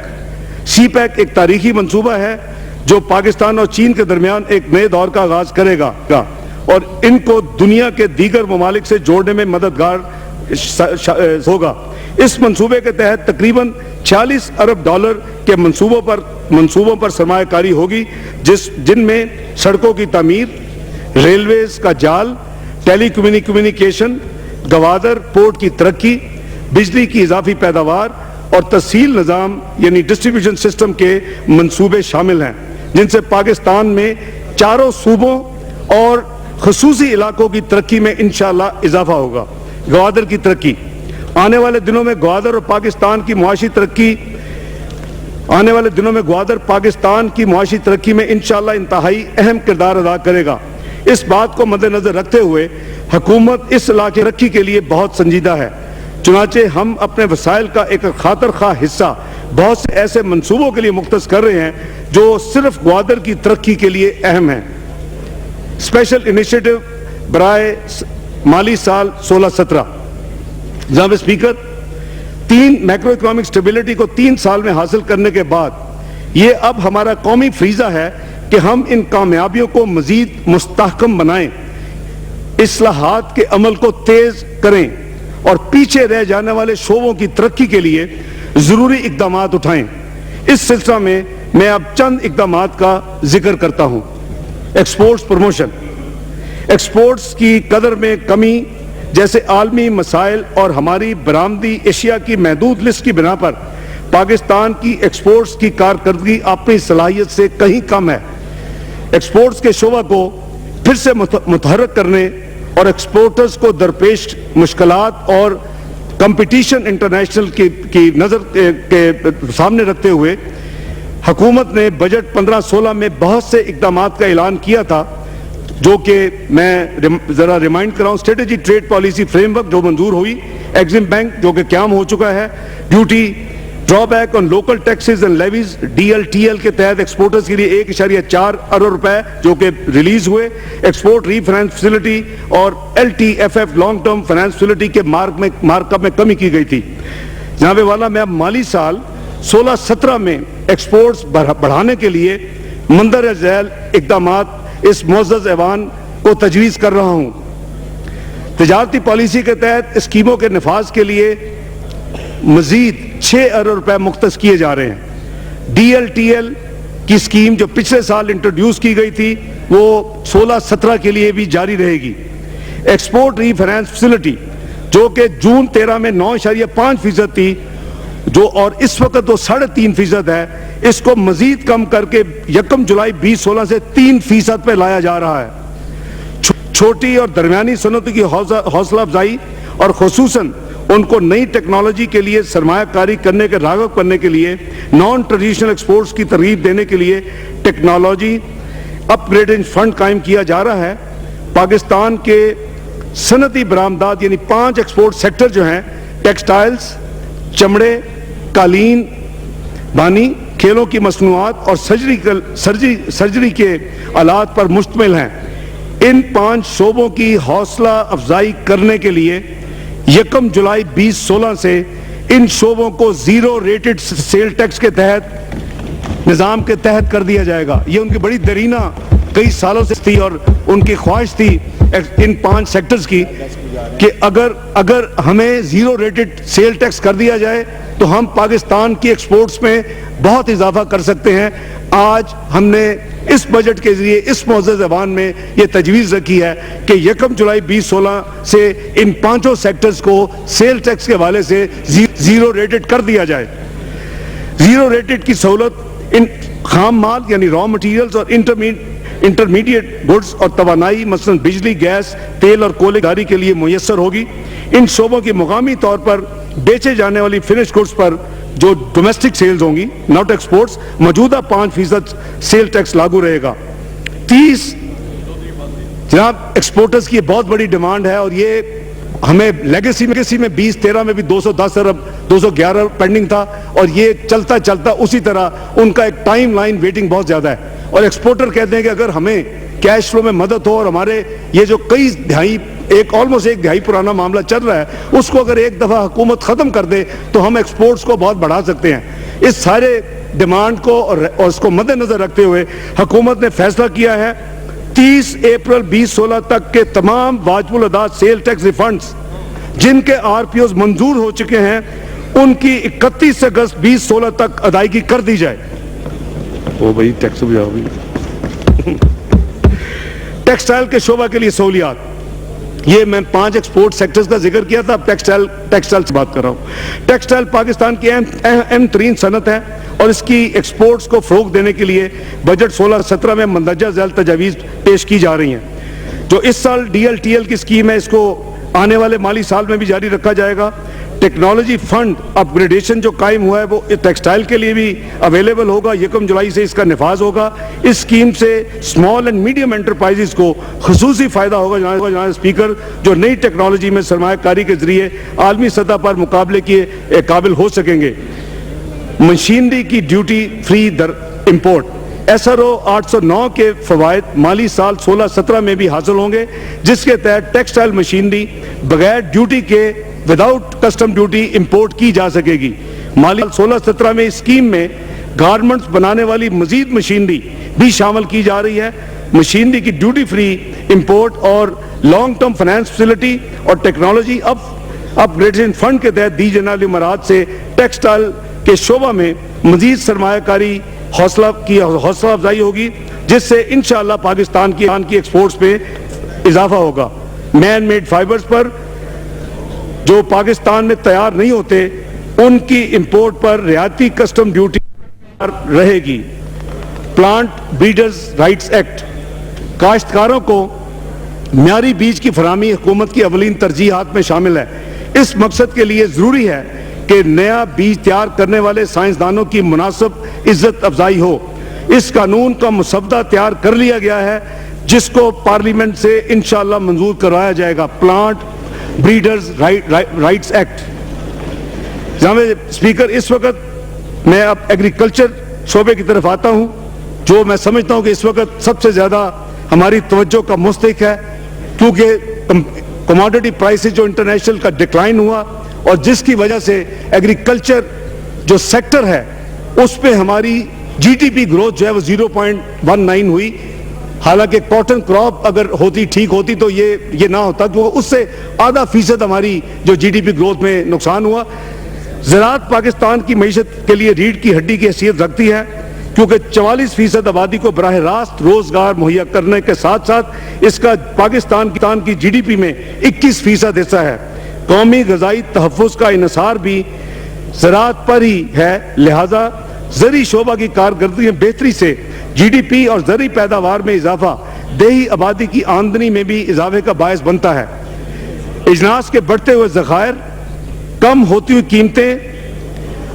ایک تاریخی منصوبہ ہے جو پاکستان اور چین کے درمیان ایک نئے دور کا آغاز کرے گا اور ان کو دنیا کے دیگر ممالک سے جوڑنے میں مددگار ہوگا. اس منصوبے کے تحت تقریباً 46 ارب ڈالر کے منصوبوں پر سرمایہ کاری ہوگی, جن میں سڑکوں کی تعمیر, ریلویز کا جال, ٹیلی کمیونیکیشن, گوادر پورٹ کی ترقی, بجلی کی اضافی پیداوار اور تسہیل نظام یعنی ڈسٹریبیوشن سسٹم کے منصوبے شامل ہیں, جن سے پاکستان میں چاروں صوبوں اور خصوصی علاقوں کی ترقی میں انشاءاللہ اضافہ ہوگا. گوادر کی ترقی آنے والے دنوں میں گوادر پاکستان کی معاشی ترقی میں انشاءاللہ انتہائی اہم کردار ادا کرے گا. اس بات کو مد نظر رکھتے ہوئے حکومت اس علاقے ترقی کے لیے بہت سنجیدہ ہے. چنانچہ ہم اپنے وسائل کا ایک خاطر خواہ حصہ بہت سے ایسے منصوبوں کے لیے مختص کر رہے ہیں جو صرف گوادر کی ترقی کے لیے اہم ہیں. اسپیشل انیشیٹو برائے مالی سال 16-17. جناب اسپیکر, میکرو اکنامک سٹیبلٹی کو 3 سال میں حاصل کرنے کے بعد یہ اب ہمارا قومی فریضہ ہے کہ ہم ان کامیابیوں کو مزید مستحکم بنائیں, اصلاحات کے عمل کو تیز کریں اور پیچھے رہ جانے والے شعبوں کی ترقی کے لیے ضروری اقدامات اٹھائیں. اس سلسلہ میں میں اب چند اقدامات کا ذکر کرتا ہوں. Exports promotion. ایکسپورٹس کی قدر میں کمی جیسے عالمی مسائل اور ہماری برآمدی اشیاء کی محدود لسٹ کی بنا پر پاکستان کی ایکسپورٹس کی کارکردگی اپنی صلاحیت سے کہیں کم ہے. ایکسپورٹس کے شعبہ کو پھر سے متحرک کرنے اور ایکسپورٹرز کو درپیش مشکلات اور کمپٹیشن انٹرنیشنل کی نظر کے سامنے رکھتے ہوئے حکومت نے بجٹ 15-16 میں بہت سے اقدامات کا اعلان کیا تھا, جو کہ میں ذرا ریمائنڈ کراؤں. Strategy trade policy framework جو منظور ہوئی, ایگزم بینک جو کہ قیام ہو چکا ہے, duty draw back on local taxes and levies DLTL کے تحت ایکسپورٹرز کے لیے 1.4 ارب روپے جو کہ ریلیز ہوئے. ایکسپورٹ ری فائنانس فیسلٹی اور LTFF long term finance facility کے مارک اپ میں کمی کی گئی تھی. جناب والا میں اب مالی سال 16-17 میں ایکسپورٹس بڑھانے کے لیے مندرجہ ذیل اقدامات اس معزز ایوان کو تجویز کر رہا ہوں. تجارتی پالیسی کے تحت اسکیموں کے نفاذ کے لیے مزید 6 ارب روپے مختص کیے جا رہے ہیں. DLTL کی اسکیم جو پچھلے سال انٹروڈیوس کی گئی تھی وہ 16-17 کے لیے بھی جاری رہے گی. ایکسپورٹ ری فائنانس فیسلٹی جو کہ جون 13 میں 9.5% تھی جو اور اس وقت وہ 3.5% ہے, اس کو مزید کم کر کے 1 جولائی 2016 سے 3% پہ لایا جا رہا ہے. چھوٹی اور درمیانی صنعتوں کی حوصلہ افزائی اور خصوصاً ان کو نئی ٹیکنالوجی کے لیے سرمایہ کاری کرنے کے راغب کرنے کے لیے نان ٹریڈیشنل ایکسپورٹس کی ترغیب دینے کے لیے ٹیکنالوجی اپ گریڈنگ فنڈ قائم کیا جا رہا ہے. پاکستان کے صنعتی برآمدات یعنی 5 ایکسپورٹ سیکٹر جو ہیں ٹیکسٹائلز, چمڑے, قالین بانی, کھیلوں کی مصنوعات اور سرجری کے آلات پر مشتمل ہیں. ان 5 شعبوں کی حوصلہ افزائی کرنے کے لیے 1 جولائی 2016 سے ان شعبوں کو زیرو ریٹڈ سیل ٹیکس کے تحت نظام کے تحت کر دیا جائے گا. یہ ان کی بڑی درینہ کئی سالوں سے تھی اور ان کی خواہش تھی ان 5 سیکٹرز کی کہ اگر ہمیں زیرو ریٹڈ سیل ٹیکس کر دیا جائے تو ہم پاکستان کی ایکسپورٹس میں بہت اضافہ کر سکتے ہیں. آج ہم نے اس بجٹ کے ذریعے اس معزز ایوان میں یہ تجویز رکھی ہے کہ 1 جولائی 2016 سے ان 5 سیکٹرز کو سیل ٹیکس کے حوالے سے زیرو ریٹڈ کر دیا جائے. زیرو ریٹڈ کی سہولت ان خام مال یعنی را مٹیریلز اور انٹرمیڈیٹ گڈز اور توانائی مثلا بجلی, گیس, تیل اور کولے گاری کے لیے میسر ہوگی. ان شعبوں کی مقامی طور پر بیچے جانے والی فنش گڈز پر جو ڈومیسٹک سیلز ہوں گی ناٹ ایکسپورٹس موجودہ 5% سیل ٹیکس لاگو رہے گا. 30 جناب ایکسپورٹرز کی بہت بڑی ڈیمانڈ ہے اور یہ ہمیں لیگیسی میں 2013 میں بھی 210 ارب 211 ارب پینڈنگ تھا اور یہ چلتا اسی طرح ان کا ایک ٹائم لائن ویٹنگ بہت زیادہ ہے. اور ایکسپورٹر کہتے ہیں کہ اگر ہمیں کیش فلو میں مدد ہو اور ہمارے یہ جو کئی دہائی آلموسٹ ایک دہائی پرانا معاملہ چل رہا ہے اس کو اگر ایک دفعہ حکومت ختم کر دے تو ہم ایکسپورٹس کو بہت بڑھا سکتے ہیں. اس سارے ڈیمانڈ کو اور اس کو مد نظر رکھتے ہوئے حکومت نے فیصلہ کیا ہے 30 اپریل 2016 تک کے تمام واجب الادا سیل ٹیکس ریفنڈز جن کے RPOs منظور ہو چکے ہیں ان کی 31 اگست 2016 تک ادائیگی کر دی جائے. وہ بھائی ٹیکس بھی جاؤ گی. ٹیکسٹائل کے شعبہ کے لیے سہولیات, یہ میں 5 ایکسپورٹ سیکٹرز کا ذکر کیا تھا, اب ٹیکسٹائل سے بات کر رہا ہوں. ٹیکسٹائل پاکستان کی اہم ترین صنعت ہے اور اس کی ایکسپورٹس کو فروغ دینے کے لیے بجٹ 16-17 میں مندرجہ ذیل تجاویز پیش کی جا رہی ہیں. جو اس سال DLTL کی اسکیم ہے اس کو آنے والے مالی سال میں بھی جاری رکھا جائے گا. ٹیکنالوجی فنڈ اپ گریڈیشن جو قائم ہوا ہے وہ ٹیکسٹائل کے لیے بھی اویلیبل ہوگا. 1 جولائی سے اس کا نفاذ ہوگا. اس اسکیم سے اسمال اینڈ میڈیم انٹرپرائزز کو خصوصی فائدہ ہوگا جناب اسپیکر, جو نئی ٹیکنالوجی میں سرمایہ کاری کے ذریعے عالمی سطح پر مقابلے کے قابل ہو سکیں گے. مشینری کی ڈیوٹی فری امپورٹ SRO 809 کے فوائد مالی سال 16-17 میں بھی حاصل ہوں گے جس کے تحت ٹیکسٹائل مشینری بغیر ڈیوٹی کے وداؤٹ کسٹم ڈیوٹی امپورٹ کی جا سکے گی. مالی 16-17 میں اسکیم میں گارمنٹس بنانے والی مزید مشینری بھی شامل کی جا رہی ہے. مشینری کی ڈیوٹی فری امپورٹ اور لانگ ٹرم فائنانس فیسلٹی اور ٹیکنالوجی اپ گریڈیشن فنڈ کے تحت دی جانے والی مراحت سے ٹیکسٹائل کے شعبہ میں مزید سرمایہ کاری حوصلہ افزائی ہوگی جس سے انشاءاللہ پاکستان کی ایکسپورٹس میں اضافہ ہوگا. مین میڈ فائبرز پر جو پاکستان میں تیار نہیں ہوتے ان کی امپورٹ پر رعایتی کسٹم ڈیوٹی رہے گی. پلانٹ بریڈرز رائٹس ایکٹ کاشتکاروں کو معیاری بیج کی فراہمی حکومت کی اولین ترجیحات میں شامل ہے. اس مقصد کے لیے ضروری ہے کہ نیا بیج تیار کرنے والے سائنسدانوں کی مناسب عزت افزائی ہو. اس قانون کا مسودہ تیار کر لیا گیا ہے جس کو پارلیمنٹ سے انشاءاللہ منظور کروایا جائے گا. Plant breeders rights act. جناب اسپیکر, اس وقت میں اب ایگریکلچر شعبے کی طرف آتا ہوں، جو میں سمجھتا ہوں کہ اس وقت سب سے زیادہ ہماری توجہ کا مستحق ہے، کیونکہ کموڈٹی پرائسز جو انٹرنیشنل کا ڈکلائن ہوا اور جس کی وجہ سے ایگریکلچر جو سیکٹر ہے اس پہ ہماری جی ڈی پی گروتھ جو ہے وہ 0.19 ہوئی. حالانکہ کاٹن کراپ اگر ہوتی ٹھیک ہوتی تو یہ نہ ہوتا، کیونکہ اس سے ½ ہماری جو جی ڈی پی گروتھ میں نقصان ہوا. زراعت پاکستان کی معیشت کے لیے ریڑھ کی ہڈی کی حیثیت رکھتی ہے، کیونکہ 44% آبادی کو براہ راست روزگار مہیا کرنے کے ساتھ ساتھ اس کا پاکستان کی جی ڈی پی میں 21% حصہ ہے. قومی غذائی تحفظ کا انحصار بھی زراعت پر ہی ہے، لہذا زرعی شعبہ کی کارکردگی میں بہتری سے جی ڈی پی اور زرعی پیداوار میں اضافہ دیہی آبادی کی آمدنی میں بھی اضافے کا باعث بنتا ہے. اجناس کے بڑھتے ہوئے ذخائر، کم ہوتی ہوئی قیمتیں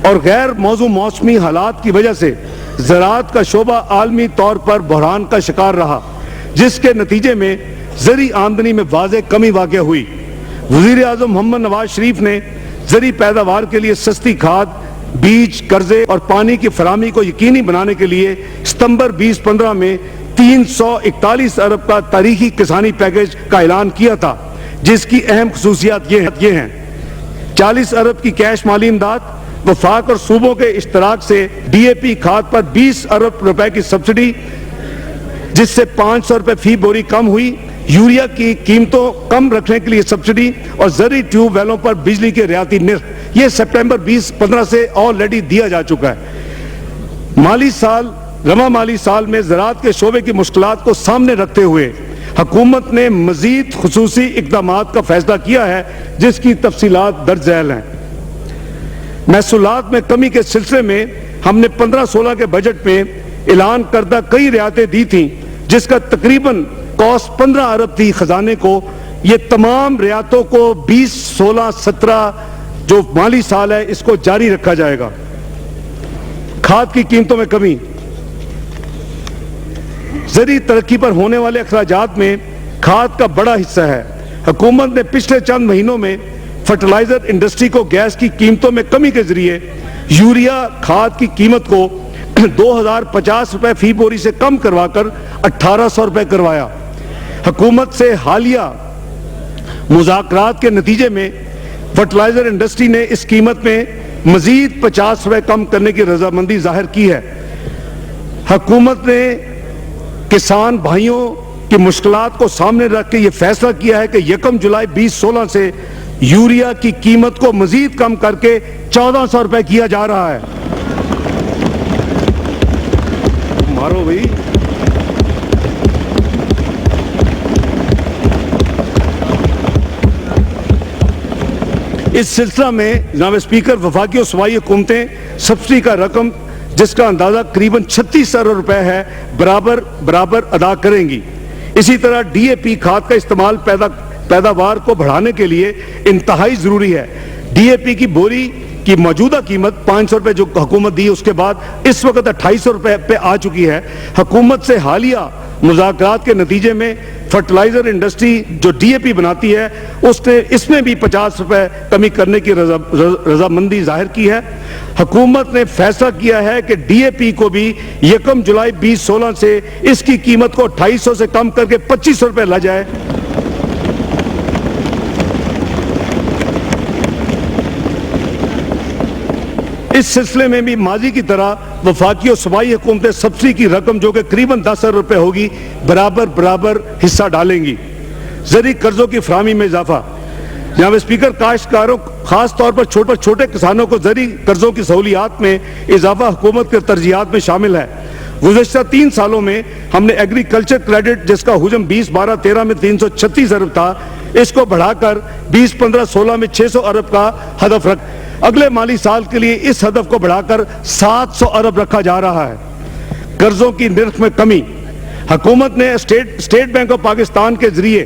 اور غیر موسمی حالات کی وجہ سے زراعت کا شعبہ عالمی طور پر بحران کا شکار رہا، جس کے نتیجے میں زرعی آمدنی میں واضح کمی واقع ہوئی. وزیر اعظم محمد نواز شریف نے زرعی پیداوار کے لیے سستی کھاد، بیج، قرضے اور پانی کی فراہمی کو یقینی بنانے کے لیے ستمبر 2015 میں 341 ارب کا تاریخی کسانی پیکیج کا اعلان کیا تھا، جس کی اہم خصوصیات یہ ہیں: 40 ارب کی کیش مالی امداد، وفاق اور صوبوں کے اشتراک سے ڈی اے پی کھاد پر 20 ارب روپے کی سبسڈی، جس سے 500 روپے فی بوری کم ہوئی، یوریا کی قیمتوں کم رکھنے کے لیے سبسڈی اور زرعی ٹیوب ویلوں پر بجلی کے رعایتی نرخ، یہ سپٹمبر 2015 سے آلریڈی دیا جا چکا ہے. رواں مالی سال میں زراعت کے شعبے کی مشکلات کو سامنے رکھتے ہوئے حکومت نے مزید خصوصی اقدامات کا فیصلہ کیا ہے، جس کی تفصیلات درج ذیل ہیں. محصولات میں کمی کے سلسلے میں ہم نے 15-16 کے بجٹ میں اعلان کردہ کئی رعایتیں دی تھیں، جس کا تقریباً کاسٹ 15 ارب تھی خزانے کو. یہ تمام رعایتوں کو 2016-17 جو مالی سال ہے اس کو جاری رکھا جائے گا. کھاد کی قیمتوں میں کمی، زرعی ترقی پر ہونے والے اخراجات میں کھاد کا بڑا حصہ ہے. حکومت نے پچھلے چند مہینوں میں فرٹیلائزر انڈسٹری کو گیس کی قیمتوں میں کمی کے ذریعے یوریا کھاد کی قیمت کو 2050 روپے فی بوری سے کم کروا کر 1800 روپے کروایا. حکومت سے حالیہ مذاکرات کے نتیجے میں فرٹیلائزر انڈسٹری نے اس قیمت میں مزید 50 روپے کم کرنے کی رضامندی ظاہر کی ہے. حکومت نے کسان بھائیوں کی مشکلات کو سامنے رکھ کے یہ فیصلہ کیا ہے کہ 1 جولائی 2016 سے یوریا کی قیمت کو مزید کم کر کے 1400 روپے کیا جا رہا ہے. مارو بھائی. اس سلسلہ میں جناب اسپیکر وفاقی اور صوبائی حکومتیں سبسڈی کا رقم جس کا اندازہ قریباً 36 ارب روپے ہے برابر ادا کریں گی. اسی طرح ڈی اے پی کھاد کا استعمال پیداوار کو بڑھانے کے لیے انتہائی ضروری ہے. ڈی اے پی کی بوری کی موجودہ قیمت 500 روپے جو حکومت دی، اس کے بعد اس وقت 2800 روپے پہ آ چکی ہے. حکومت سے حالیہ مذاکرات کے نتیجے میں فرٹیلائزر انڈسٹری جو ڈی اے پی بناتی ہے اس میں بھی 50 روپے کمی کرنے کی رضامندی ظاہر کی ہے. حکومت نے فیصلہ کیا ہے کہ ڈی اے پی کو بھی 1 جولائی 2016 سے اس کی قیمت کو 2800 سے کم کر کے 2500 روپے لا جائے. اس سلسلے میں بھی ماضی کی طرح وفاقی اور صوبائی حکومتیں سبسڈی کی رقم جو کہ قریباً 10 ارب روپے ہوگی برابر حصہ ڈالیں گی. زرعی قرضوں کی فراہمی میں اضافہ. جناب اسپیکر، کاشتکاروں خاص طور پر چھوٹے کسانوں کو زرعی قرضوں کی سہولیات میں اضافہ حکومت کے ترجیحات میں شامل ہے. گزشتہ 3 سالوں میں ہم نے ایگریکلچر کریڈٹ جس کا حجم 2012-13 میں 336 ارب تھا، اس کو بڑھا کر 2015-16 میں 600 ارب کا ہدف رکھ اگلے مالی سال کے لیے اس ہدف کو بڑھا کر 700 ارب رکھا جا رہا ہے. قرضوں کی نرخ میں کمی. حکومت نے اسٹیٹ بینک آف پاکستان کے ذریعے